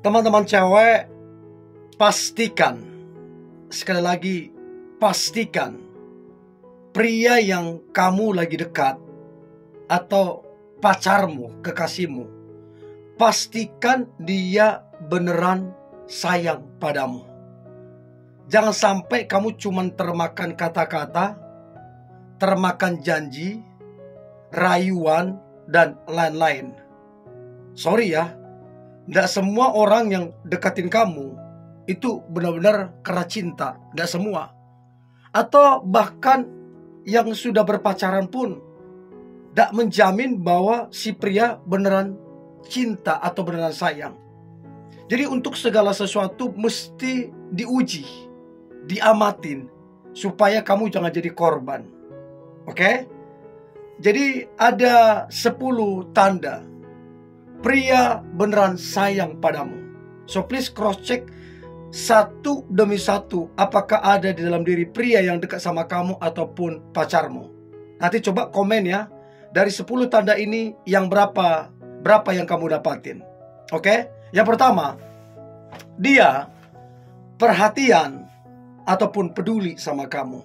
Teman-teman cewek, pastikan, sekali lagi, pastikan pria yang kamu lagi dekat atau pacarmu, kekasihmu, pastikan dia beneran sayang padamu. Jangan sampai kamu cuma termakan kata-kata, termakan janji, rayuan, dan lain-lain. Sorry ya, tidak semua orang yang deketin kamu itu benar-benar karena cinta. Tidak semua. Atau bahkan yang sudah berpacaran pun tidak menjamin bahwa si pria beneran cinta atau beneran sayang. Jadi untuk segala sesuatu mesti diuji, diamatin, supaya kamu jangan jadi korban. Oke? Jadi ada 10 tanda pria beneran sayang padamu. So please cross check satu demi satu, apakah ada di dalam diri pria yang dekat sama kamu ataupun pacarmu. Nanti coba komen ya, dari 10 tanda ini yang berapa yang kamu dapatin. Oke? Yang pertama, dia perhatian ataupun peduli sama kamu.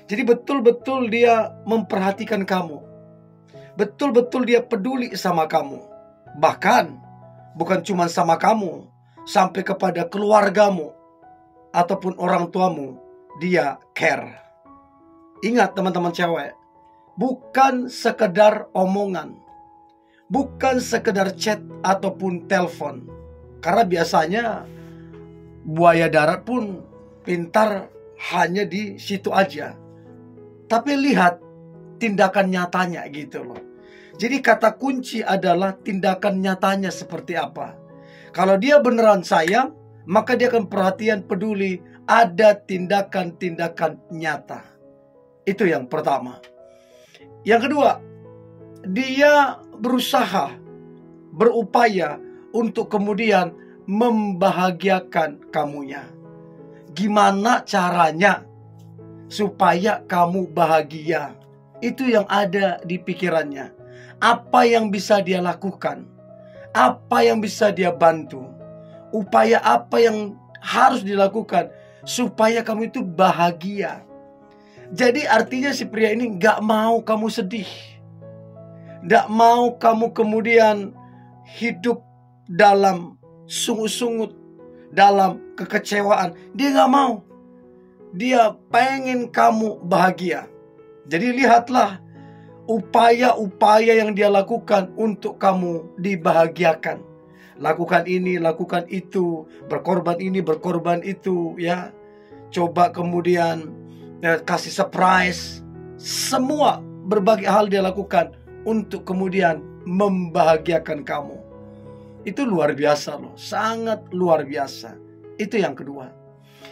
Jadi betul-betul dia memperhatikan kamu. Betul-betul dia peduli sama kamu. Bahkan bukan cuma sama kamu, sampai kepada keluargamu ataupun orang tuamu, dia care. Ingat teman-teman cewek, bukan sekedar omongan, bukan sekedar chat ataupun telepon. Karena biasanya buaya darat pun pintar hanya di situ aja. Tapi lihat tindakan nyatanya gitu loh. Jadi kata kunci adalah tindakan nyatanya seperti apa. Kalau dia beneran sayang, maka dia akan perhatian, peduli, ada tindakan-tindakan nyata. Itu yang pertama. Yang kedua, dia berusaha, berupaya untuk kemudian membahagiakan kamunya. Gimana caranya supaya kamu bahagia? Itu yang ada di pikirannya. Apa yang bisa dia lakukan? Apa yang bisa dia bantu? Upaya apa yang harus dilakukan supaya kamu itu bahagia? Jadi artinya si pria ini gak mau kamu sedih, gak mau kamu kemudian hidup dalam sungut-sungut, dalam kekecewaan. Dia gak mau. Dia pengen kamu bahagia. Jadi lihatlah upaya-upaya yang dia lakukan untuk kamu dibahagiakan. Lakukan ini, lakukan itu, berkorban ini, berkorban itu, ya. Coba kemudian kasih surprise. Semua berbagai hal dia lakukan untuk kemudian membahagiakan kamu. Itu luar biasa loh, sangat luar biasa. Itu yang kedua.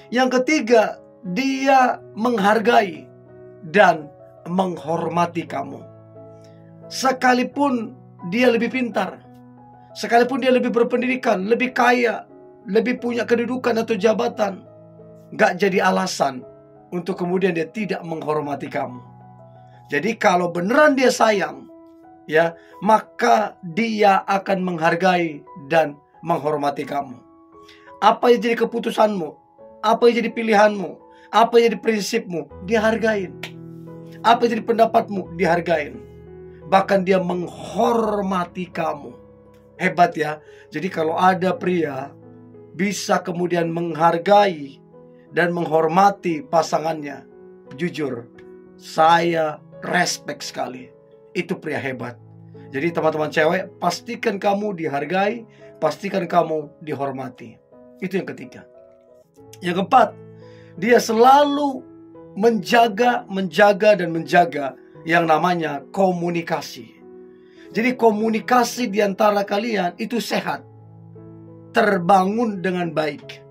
Yang ketiga, dia menghargai dan menghormati kamu. Sekalipun dia lebih pintar, sekalipun dia lebih berpendidikan, lebih kaya, lebih punya kedudukan atau jabatan, gak jadi alasan untuk kemudian dia tidak menghormati kamu. Jadi kalau beneran dia sayang, ya, maka dia akan menghargai dan menghormati kamu. Apa yang jadi keputusanmu, apa yang jadi pilihanmu, apa yang jadi prinsipmu, dia hargain. Apa yang jadi pendapatmu, dihargain. Bahkan dia menghormati kamu. Hebat ya. Jadi kalau ada pria bisa kemudian menghargai dan menghormati pasangannya, jujur, saya respect sekali. Itu pria hebat. Jadi teman-teman cewek, pastikan kamu dihargai, pastikan kamu dihormati. Itu yang ketiga. Yang keempat, dia selalu menjaga yang namanya komunikasi. Jadi komunikasi di antara kalian itu sehat, terbangun dengan baik.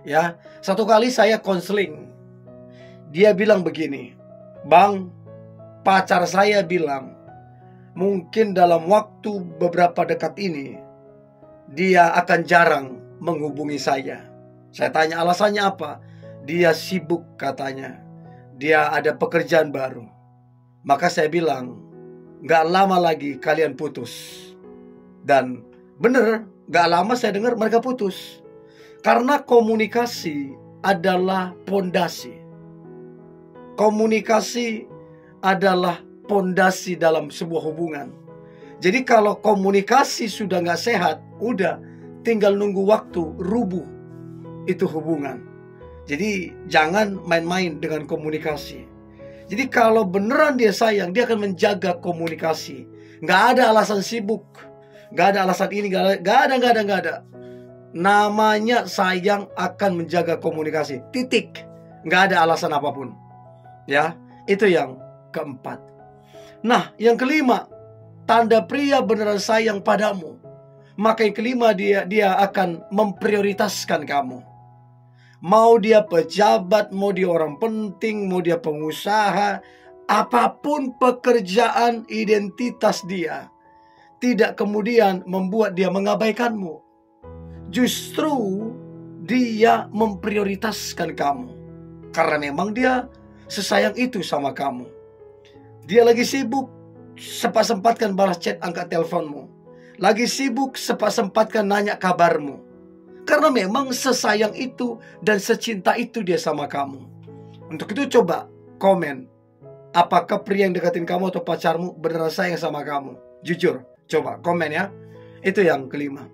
Ya, satu kali saya konseling, dia bilang begini, "Bang, pacar saya bilang mungkin dalam waktu beberapa dekat ini dia akan jarang menghubungi saya." Saya tanya alasannya apa? Dia sibuk katanya. Dia ada pekerjaan baru. Maka saya bilang, gak lama lagi kalian putus. Dan bener, Gak lama saya dengar mereka putus. Karena komunikasi adalah pondasi. Komunikasi adalah pondasi dalam sebuah hubungan. Jadi kalau komunikasi sudah gak sehat, udah tinggal nunggu waktu rubuh itu hubungan. Jadi jangan main-main dengan komunikasi. Jadi kalau beneran dia sayang, dia akan menjaga komunikasi. Gak ada alasan sibuk, gak ada alasan ini, gak ada. Namanya sayang akan menjaga komunikasi. Titik. Gak ada alasan apapun. Ya, itu yang keempat. Nah, yang kelima, tanda pria beneran sayang padamu. Maka yang kelima, dia akan memprioritaskan kamu. Mau dia pejabat, mau dia orang penting, mau dia pengusaha, apapun pekerjaan, identitas dia tidak kemudian membuat dia mengabaikanmu. Justru dia memprioritaskan kamu. Karena memang dia sesayang itu sama kamu. Dia lagi sibuk, sempat-sempatkan balas chat, angkat teleponmu. Lagi sibuk, sempat-sempatkan nanya kabarmu. Karena memang sesayang itu dan secinta itu dia sama kamu. Untuk itu coba komen, apakah pria yang deketin kamu atau pacarmu beneran sayang sama kamu? Jujur, coba komen ya. Itu yang kelima.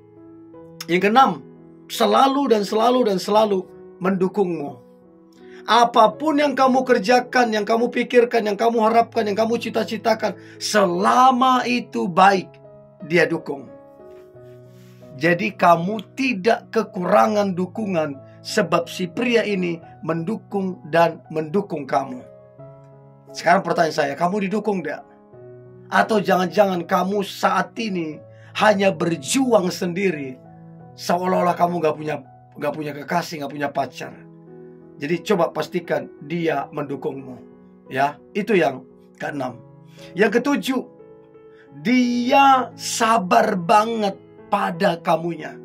Yang keenam, selalu mendukungmu. Apapun yang kamu kerjakan, yang kamu pikirkan, yang kamu harapkan, yang kamu cita-citakan, selama itu baik, dia dukung. Jadi kamu tidak kekurangan dukungan, sebab si pria ini mendukung dan mendukung kamu. Sekarang pertanyaan saya, kamu didukung tidak? Atau jangan-jangan kamu saat ini hanya berjuang sendiri, seolah-olah kamu gak punya kekasih, gak punya pacar. Jadi coba pastikan dia mendukungmu. Ya, itu yang keenam. Yang ketujuh, dia sabar banget pada kamunya.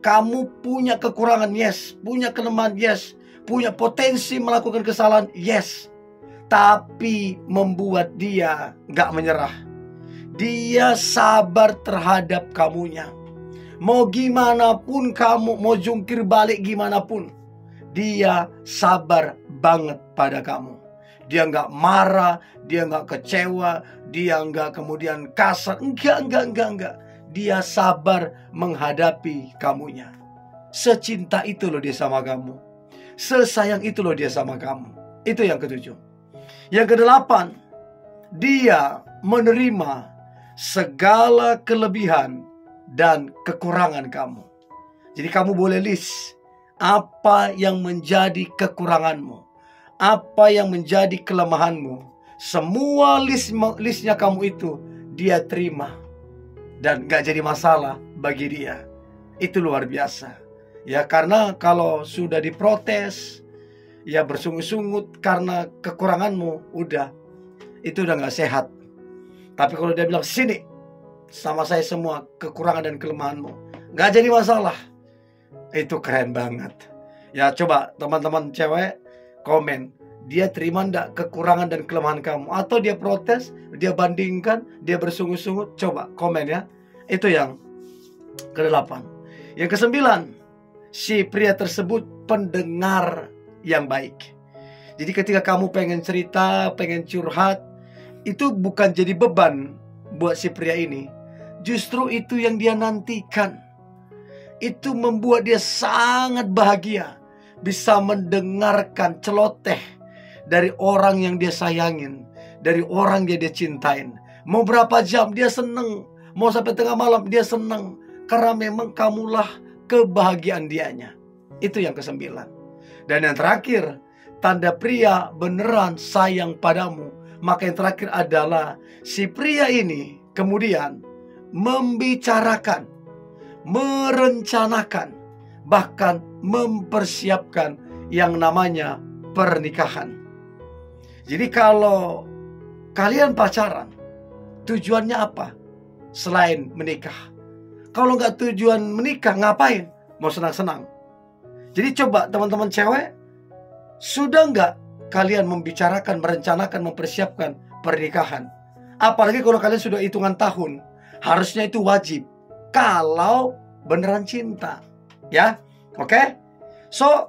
Kamu punya kekurangan, yes. Punya kelemahan, yes. Punya potensi melakukan kesalahan, yes. Tapi membuat dia gak menyerah. Dia sabar terhadap kamunya. Mau gimana pun kamu, mau jungkir balik gimana pun, dia sabar banget pada kamu. Dia gak marah, dia gak kecewa, dia gak kemudian kasar. Enggak. Dia sabar menghadapi kamunya. Secinta itu loh dia sama kamu. Sesayang itu loh dia sama kamu. Itu yang ketujuh. Yang kedelapan, dia menerima segala kelebihan dan kekurangan kamu. Jadi kamu boleh list apa yang menjadi kekuranganmu, apa yang menjadi kelemahanmu. Semua listnya kamu itu dia terima. Dan gak jadi masalah bagi dia. Itu luar biasa. Ya, karena kalau sudah diprotes, ya bersungut-sungut karena kekuranganmu, itu udah gak sehat. Tapi kalau dia bilang, sini sama saya semua kekurangan dan kelemahanmu, gak jadi masalah. Itu keren banget. Ya coba teman-teman cewek komen, dia terima ndak kekurangan dan kelemahan kamu? Atau dia protes, dia bandingkan, dia bersungut-sungut? Coba komen ya. Itu yang ke-8. Yang ke-9, si pria tersebut pendengar yang baik. Jadi ketika kamu pengen cerita, pengen curhat, itu bukan jadi beban buat si pria ini. Justru itu yang dia nantikan. Itu membuat dia sangat bahagia, bisa mendengarkan celoteh dari orang yang dia sayangin, dari orang yang dia cintain. Mau berapa jam dia seneng, mau sampai tengah malam dia seneng, karena memang kamulah kebahagiaan dianya. Itu yang ke-9. Dan yang terakhir, tanda pria beneran sayang padamu. Maka yang terakhir adalah si pria ini kemudian membicarakan, merencanakan, bahkan mempersiapkan yang namanya pernikahan. Jadi kalau kalian pacaran, tujuannya apa? Selain menikah. Kalau nggak tujuan menikah, ngapain? Mau senang-senang. Jadi coba teman-teman cewek, sudah nggak kalian membicarakan, merencanakan, mempersiapkan pernikahan? Apalagi kalau kalian sudah hitungan tahun, harusnya itu wajib. kalau beneran cinta. Ya, oke? So,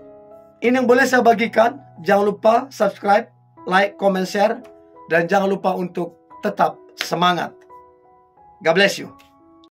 ini yang boleh saya bagikan. Jangan lupa subscribe, like, comment, share. Dan jangan lupa untuk tetap semangat. God bless you.